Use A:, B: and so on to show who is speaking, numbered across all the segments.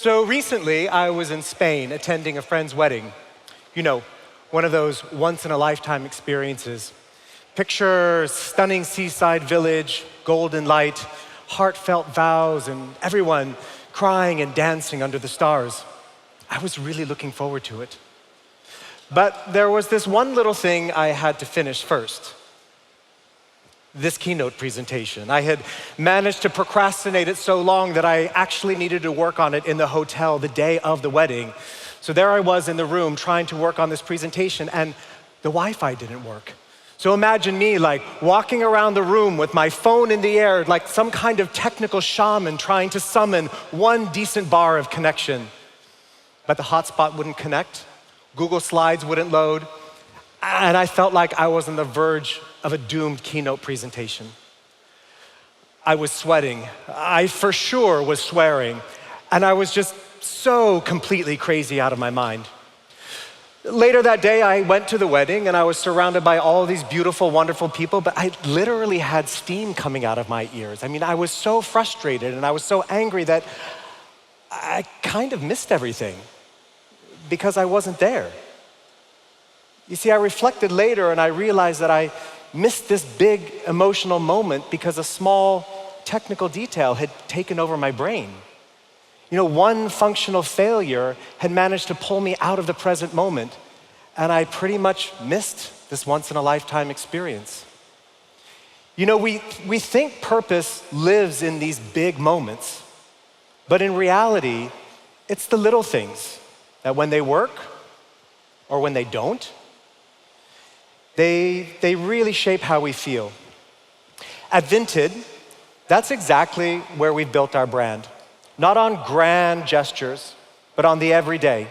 A: So recently, I was in Spain attending a friend's wedding. You know, one of those once-in-a-lifetime experiences. Picture stunning seaside village, golden light, heartfelt vows, and everyone crying and dancing under the stars. I was really looking forward to it. But there was this one little thing I had to finish first. This keynote presentation. I had managed to procrastinate it so long that I actually needed to work on it in the hotel the day of the wedding. So there I was in the room trying to work on this presentation, and the Wi-Fi didn't work. So imagine me like walking around the room with my phone in the air like some kind of technical shaman trying to summon one decent bar of connection. But the hotspot wouldn't connect, Google Slides wouldn't load, and I felt like I was on the verge of a doomed keynote presentation. I was sweating. I for sure was swearing. And I was just so completely crazy out of my mind. Later that day, I went to the wedding and I was surrounded by all these beautiful, wonderful people, but I literally had steam coming out of my ears. I mean, I was so frustrated and I was so angry that I kind of missed everything because I wasn't there. You see, I reflected later and I realized that I missed this big emotional moment because a small technical detail had taken over my brain. You know, one functional failure had managed to pull me out of the present moment, and I pretty much missed this once-in-a-lifetime experience. You know, we think purpose lives in these big moments, but in reality, it's the little things that when they work or when they don't, they really shape how we feel. At Vinted, that's exactly where we've built our brand. Not on grand gestures, but on the everyday,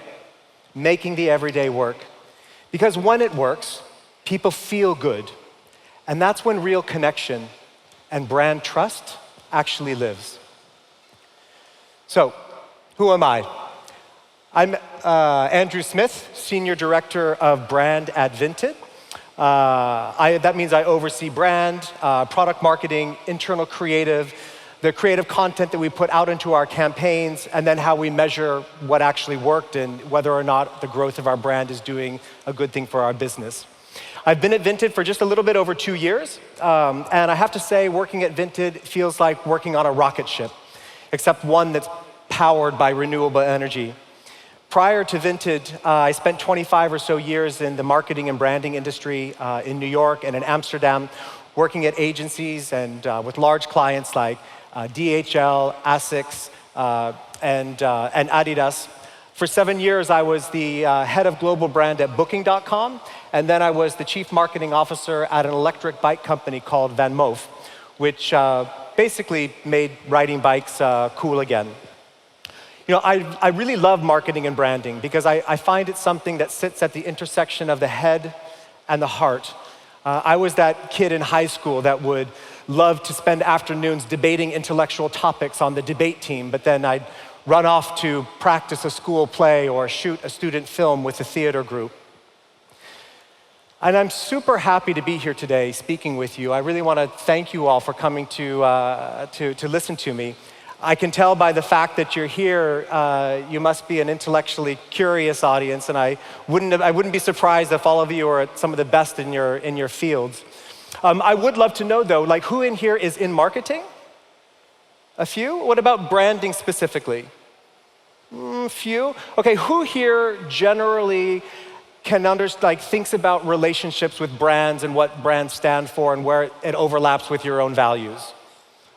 A: making the everyday work. Because when it works, people feel good. And that's when real connection and brand trust actually lives. So, who am I? I'm Andrew Smith, Senior Director of Brand at Vinted. That means I oversee brand, product marketing, internal creative, the creative content that we put out into our campaigns, and then how we measure what actually worked and whether or not the growth of our brand is doing a good thing for our business. I've been at Vinted for just a little bit over 2 years, and I have to say, working at Vinted feels like working on a rocket ship, except one that's powered by renewable energy. Prior to Vinted, I spent 25 or so years in the marketing and branding industry in New York and in Amsterdam, working at agencies and with large clients like DHL, Asics, and Adidas. For 7 years, I was the head of global brand at Booking.com, and then I was the chief marketing officer at an electric bike company called Van Moof, which basically made riding bikes cool again. You know, I really love marketing and branding because I find it something that sits at the intersection of the head and the heart. I was that kid in high school that would love to spend afternoons debating intellectual topics on the debate team, but then I'd run off to practice a school play or shoot a student film with the theater group. And I'm super happy to be here today speaking with you. I really want to thank you all for coming to listen to me. I can tell by the fact that you're here, you must be an intellectually curious audience, and I wouldn't be surprised if all of you are some of the best in your fields. I would love to know though, like who in here is in marketing? A few? What about branding specifically? Few? Okay, who here generally can thinks about relationships with brands and what brands stand for and where it overlaps with your own values?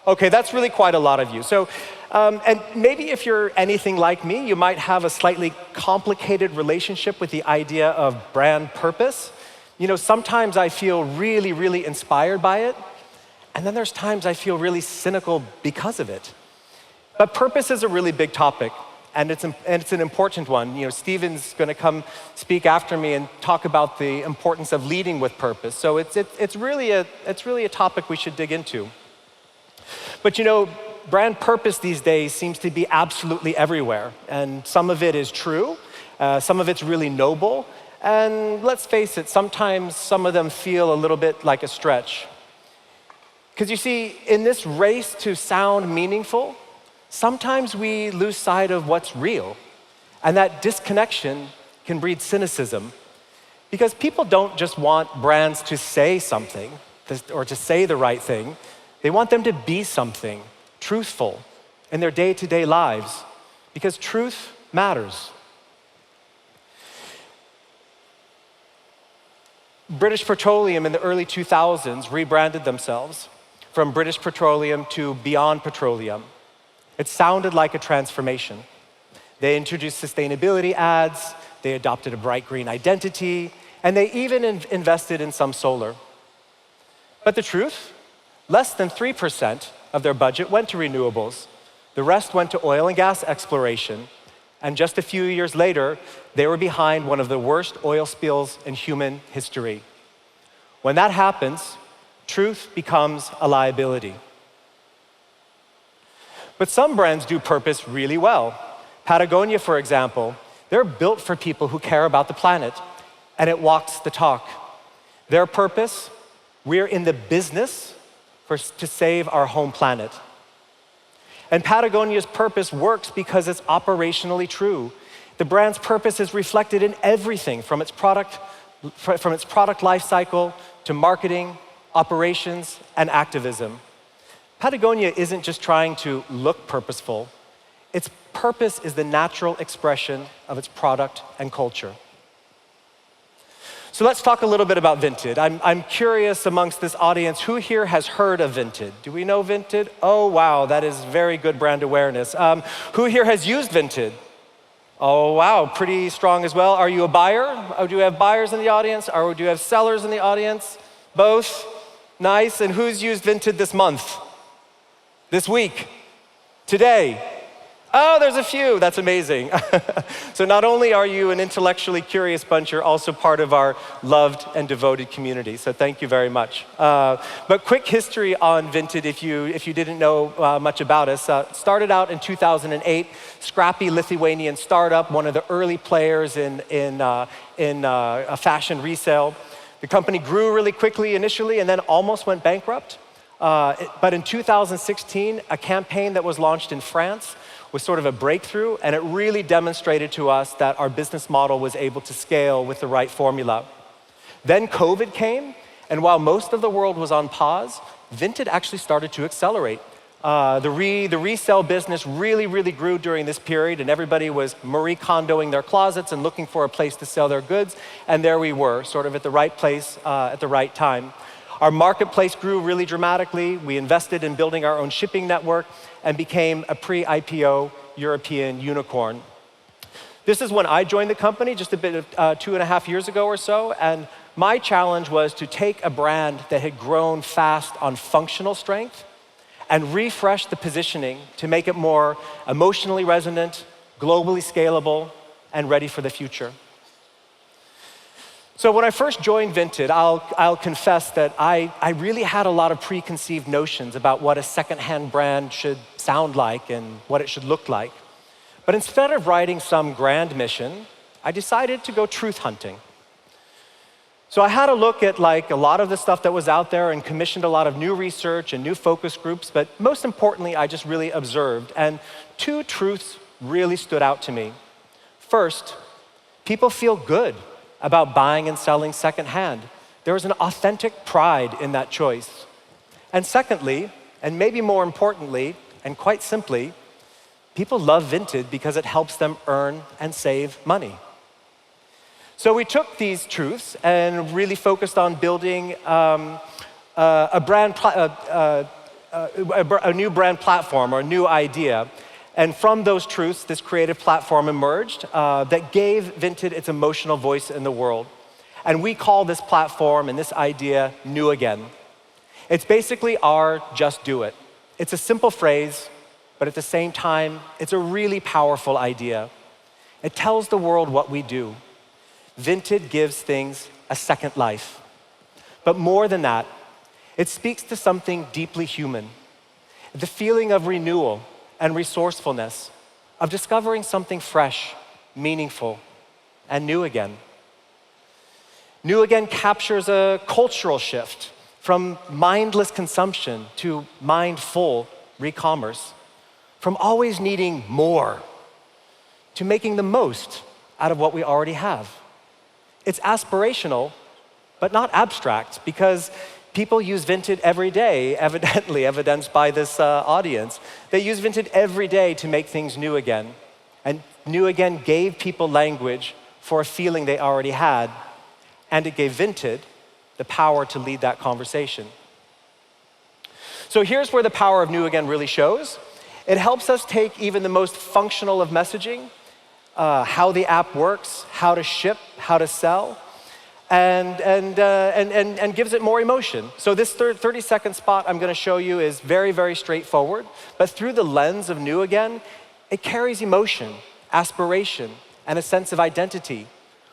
A: Okay, that's really quite a lot of you. So, and maybe if you're anything like me, you might have a slightly complicated relationship with the idea of brand purpose. You know, sometimes I feel really, really inspired by it, and then there's times I feel really cynical because of it. But purpose is a really big topic, and it's an important one. You know, Steven's going to come speak after me and talk about the importance of leading with purpose. So it's really a topic we should dig into. But you know, brand purpose these days seems to be absolutely everywhere. And some of it is true, some of it's really noble, and let's face it, sometimes some of them feel a little bit like a stretch. Because you see, in this race to sound meaningful, sometimes we lose sight of what's real. And that disconnection can breed cynicism. Because people don't just want brands to say something or to say the right thing. They want them to be something truthful in their day-to-day lives. Because truth matters. British Petroleum in the early 2000s rebranded themselves from British Petroleum to Beyond Petroleum. It sounded like a transformation. They introduced sustainability ads, they adopted a bright green identity, and they even invested in some solar. But the truth? Less than 3% of their budget went to renewables. The rest went to oil and gas exploration. And just a few years later, they were behind one of the worst oil spills in human history. When that happens, truth becomes a liability. But some brands do purpose really well. Patagonia, for example, they're built for people who care about the planet, and it walks the talk. Their purpose, we're in the business to save our home planet. And Patagonia's purpose works because it's operationally true. The brand's purpose is reflected in everything from its product life cycle to marketing, operations, and activism. Patagonia isn't just trying to look purposeful. Its purpose is the natural expression of its product and culture. So let's talk a little bit about Vinted. I'm curious amongst this audience, who here has heard of Vinted? Do we know Vinted? Oh, wow, that is very good brand awareness. Who here has used Vinted? Oh, wow, pretty strong as well. Are you a buyer? Oh, do you have buyers in the audience? Or do you have sellers in the audience? Both? Nice. And who's used Vinted this month? This week? Today? Oh, there's a few. That's amazing. So not only are you an intellectually curious bunch, you're also part of our loved and devoted community. So thank you very much. But quick history on Vinted, if you didn't know much about us. Started out in 2008, scrappy Lithuanian startup, one of the early players in a fashion resale. The company grew really quickly initially and then almost went bankrupt. But in 2016, a campaign that was launched in France was sort of a breakthrough, and it really demonstrated to us that our business model was able to scale with the right formula. Then COVID came, and while most of the world was on pause, Vinted actually started to accelerate. The resale business really grew during this period, and everybody was Marie Kondoing their closets and looking for a place to sell their goods, and there we were, sort of at the right place at the right time. Our marketplace grew really dramatically. We invested in building our own shipping network and became a pre-IPO European unicorn. This is when I joined the company, just a bit of 2.5 years ago or so, and my challenge was to take a brand that had grown fast on functional strength and refresh the positioning to make it more emotionally resonant, globally scalable, and ready for the future. So when I first joined Vinted, I'll confess that I really had a lot of preconceived notions about what a secondhand brand should sound like and what it should look like. But instead of writing some grand mission, I decided to go truth hunting. So I had a look at a lot of the stuff that was out there and commissioned a lot of new research and new focus groups, but most importantly, I just really observed. And two truths really stood out to me. First, people feel good about buying and selling secondhand. There was an authentic pride in that choice. And secondly, and maybe more importantly, and quite simply, people love Vinted because it helps them earn and save money. So we took these truths and really focused on building a new brand platform or a new idea. And from those truths, this creative platform emerged that gave Vinted its emotional voice in the world. And we call this platform and this idea New Again. It's basically our just do it. It's a simple phrase, but at the same time, it's a really powerful idea. It tells the world what we do. Vinted gives things a second life. But more than that, it speaks to something deeply human. The feeling of renewal and resourcefulness, of discovering something fresh, meaningful, and new again. New Again captures a cultural shift from mindless consumption to mindful re-commerce, from always needing more to making the most out of what we already have. It's aspirational, but not abstract, because people use Vinted every day, evidently, evidenced by this audience. They use Vinted every day to make things new again. And new again gave people language for a feeling they already had, and it gave Vinted the power to lead that conversation. So here's where the power of new again really shows. It helps us take even the most functional of messaging, how the app works, how to ship, how to sell, and gives it more emotion. So this 30-second spot I'm gonna show you is very, very straightforward, but through the lens of new again, it carries emotion, aspiration, and a sense of identity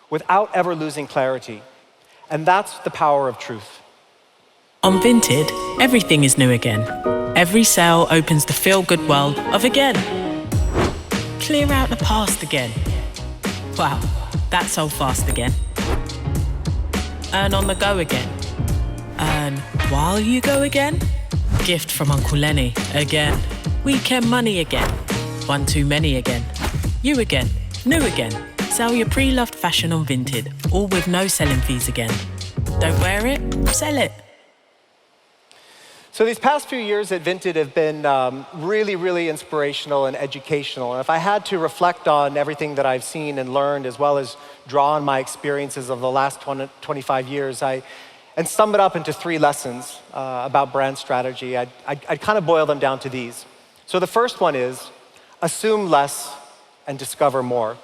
A: without ever losing clarity. And that's the power of truth.
B: On Vinted, everything is new again. Every sale opens the feel-good world of again. Clear out the past again. Wow, that's so fast again. Earn on the go again. Earn while you go again. Gift from Uncle Lenny again. Weekend money again. One too many again. You again. New again. Sell your pre-loved fashion on Vinted, all with no selling fees again. Don't wear it, sell it.
A: So these past few years at Vinted have been really, really inspirational and educational. And if I had to reflect on everything that I've seen and learned, as well as draw on my experiences of the last 25 years, and sum it up into 3 lessons about brand strategy, I'd kind of boil them down to these. So the first one is, assume less and discover more.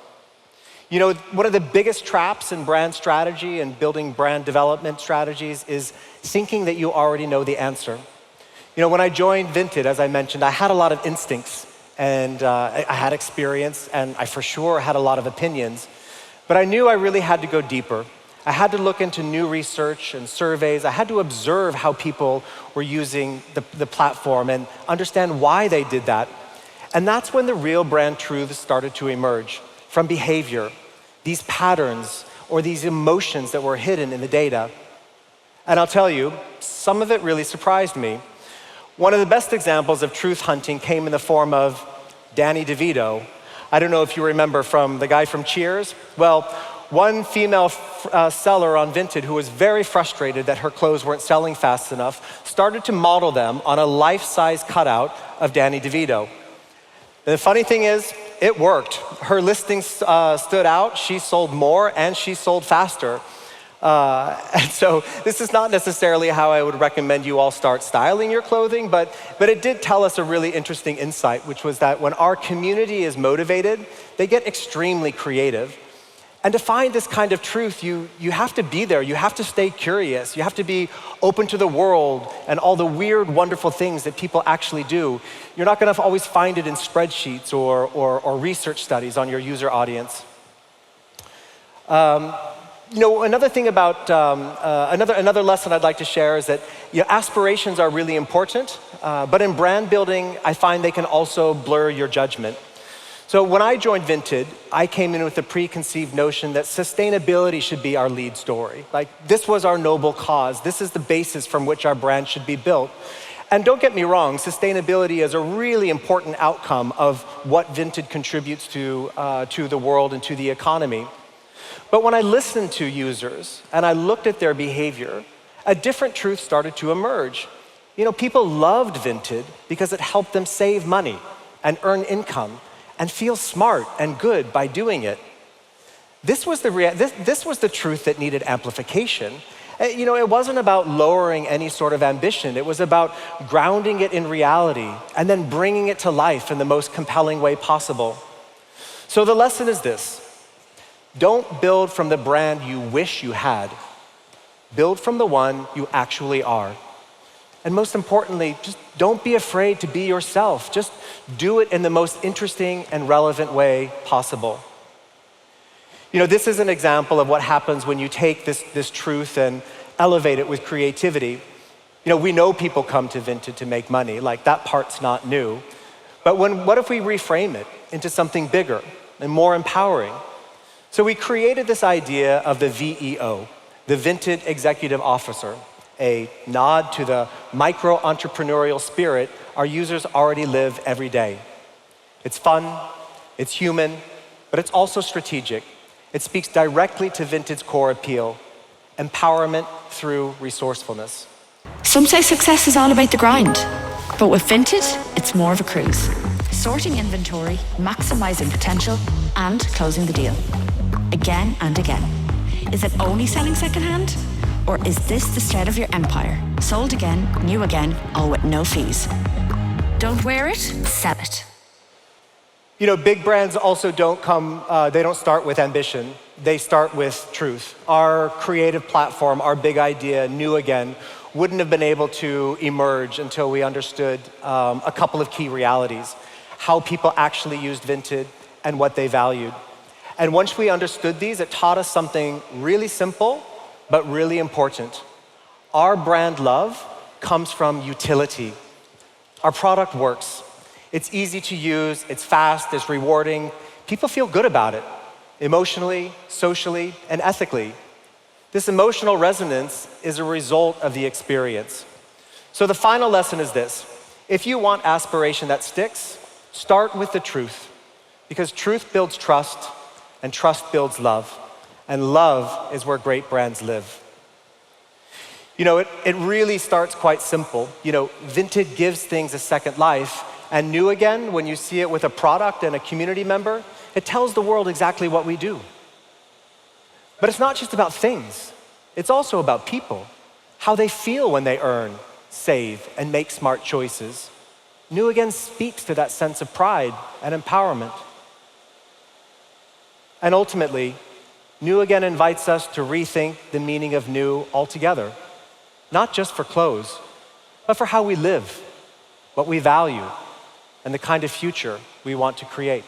A: You know, one of the biggest traps in brand strategy and building brand development strategies is thinking that you already know the answer. You know, when I joined Vinted, as I mentioned, I had a lot of instincts and I had experience and I for sure had a lot of opinions, but I knew I really had to go deeper. I had to look into new research and surveys. I had to observe how people were using the platform and understand why they did that. And that's when the real brand truths started to emerge from behavior, these patterns or these emotions that were hidden in the data. And I'll tell you, some of it really surprised me. One of the best examples of truth hunting came in the form of Danny DeVito. I don't know if you remember from the guy from Cheers. Well, one female seller on Vinted who was very frustrated that her clothes weren't selling fast enough started to model them on a life-size cutout of Danny DeVito. The funny thing is, it worked. Her listings stood out, she sold more, and she sold faster. And so this is not necessarily how I would recommend you all start styling your clothing, but it did tell us a really interesting insight, which was that when our community is motivated, they get extremely creative. And to find this kind of truth, you have to be there, you have to stay curious, you have to be open to the world and all the weird, wonderful things that people actually do. You're not gonna always find it in spreadsheets or research studies on your user audience. You know, another thing about, another lesson I'd like to share is that aspirations are really important, but in brand building, I find they can also blur your judgment. So when I joined Vinted, I came in with the preconceived notion that sustainability should be our lead story. Like, this was our noble cause. This is the basis from which our brand should be built. And don't get me wrong, sustainability is a really important outcome of what Vinted contributes to the world and to the economy. But when I listened to users and I looked at their behavior, a different truth started to emerge. You know, people loved Vinted because it helped them save money and earn income and feel smart and good by doing it. This was the truth that needed amplification. You know, it wasn't about lowering any sort of ambition. It was about grounding it in reality and then bringing it to life in the most compelling way possible. So the lesson is this: don't build from the brand you wish you had. Build from the one you actually are. And most importantly, just don't be afraid to be yourself. Just do it in the most interesting and relevant way possible. You know, this is an example of what happens when you take this truth and elevate it with creativity. You know, we know people come to Vinted to make money, like that part's not new. But what if we reframe it into something bigger and more empowering? So we created this idea of the VEO, the Vinted Executive Officer, a nod to the micro-entrepreneurial spirit our users already live every day. It's fun, it's human, but it's also strategic. It speaks directly to Vinted's core appeal, empowerment through resourcefulness.
C: Some say success is all about the grind, but with Vinted, it's more of a cruise. Sorting inventory, maximizing potential, and closing the deal. Again and again. Is it only selling secondhand? Or is this the start of your empire? Sold again, new again, all with no fees. Don't wear it, sell it.
A: You know, big brands also they don't start with ambition. They start with truth. Our creative platform, our big idea, New Again, wouldn't have been able to emerge until we understood a couple of key realities. How people actually used Vinted and what they valued. And once we understood these, it taught us something really simple, but really important. Our brand love comes from utility. Our product works. It's easy to use, it's fast, it's rewarding. People feel good about it, emotionally, socially, and ethically. This emotional resonance is a result of the experience. So the final lesson is this. If you want aspiration that sticks, start with the truth, because truth builds trust, and trust builds love. And love is where great brands live. You know, it really starts quite simple. You know, Vinted gives things a second life, and New Again, when you see it with a product and a community member, it tells the world exactly what we do. But it's not just about things. It's also about people, how they feel when they earn, save, and make smart choices. New Again speaks to that sense of pride and empowerment. And ultimately, New Again invites us to rethink the meaning of new altogether, not just for clothes, but for how we live, what we value, and the kind of future we want to create.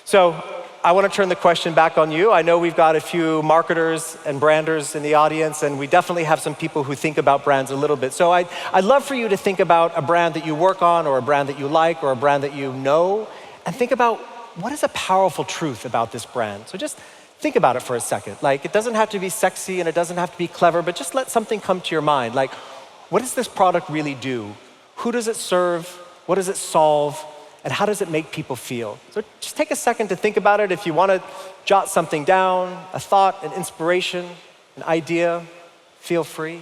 A: So I want to turn the question back on you. I know we've got a few marketers and branders in the audience, and we definitely have some people who think about brands a little bit. So I'd love for you to think about a brand that you work on, or a brand that you like, or a brand that you know, and think about what is a powerful truth about this brand. So just think about it for a second. Like, it doesn't have to be sexy and it doesn't have to be clever, but just let something come to your mind. Like, what does this product really do? Who does it serve? What does it solve? And how does it make people feel? So just take a second to think about it. If you want to jot something down, a thought, an inspiration, an idea, feel free.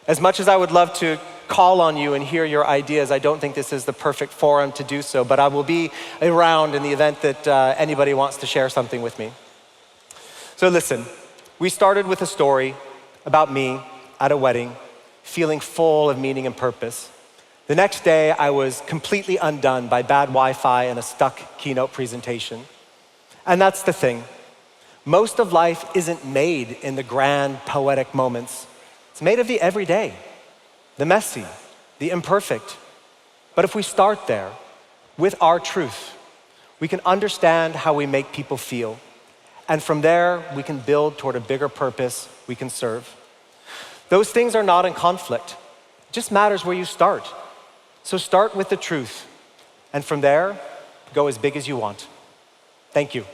A: As much as I would love to call on you and hear your ideas, I don't think this is the perfect forum to do so, but I will be around in the event that anybody wants to share something with me. So listen, we started with a story about me at a wedding, feeling full of meaning and purpose. The next day, I was completely undone by bad Wi-Fi and a stuck keynote presentation. And that's the thing. Most of life isn't made in the grand, poetic moments. It's made of the everyday, the messy, the imperfect. But if we start there, with our truth, we can understand how we make people feel. And from there, we can build toward a bigger purpose we can serve. Those things are not in conflict. It just matters where you start. So start with the truth, and from there, go as big as you want. Thank you.